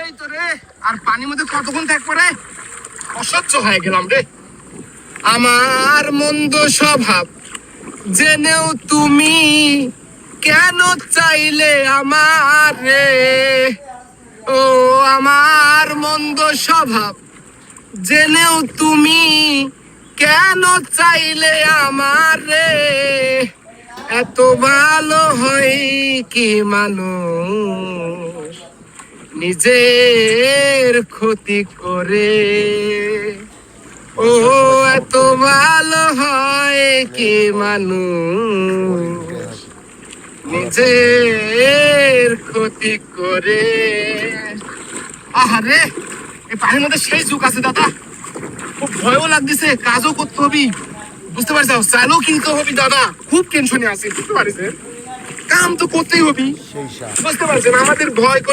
এই তো রে, আর পানির মধ্যে কতক্ষণ থাকবো রে? অসহ্য হয়ে গেলাম রে। আমার মন্দ স্বভাব জেনেও তুমি কেন চাইলে আমার রে? ও আমার মন্দ স্বভাব জেনেও তুমি কেন চাইলে আমার রে? এত ভালো হয় কি মানুষ নিজের ক্ষতি করে? ও এত ভালো হয় কি মানুষ নিজের ক্ষতি করে? আহারে, এই পানির মধ্যে সেই ঝুঁক আছে দাদা, খুব ভয়ও লাগতেছে, কাজও করতে হবে, বুঝতে পারছো? চালও কিনতে হবে দাদা, খুব টেনশনে আছি, বুঝতে পারছেন? কাম তো করতেই হবে, বুঝতে পারছেন? আমাদের ভয় করলে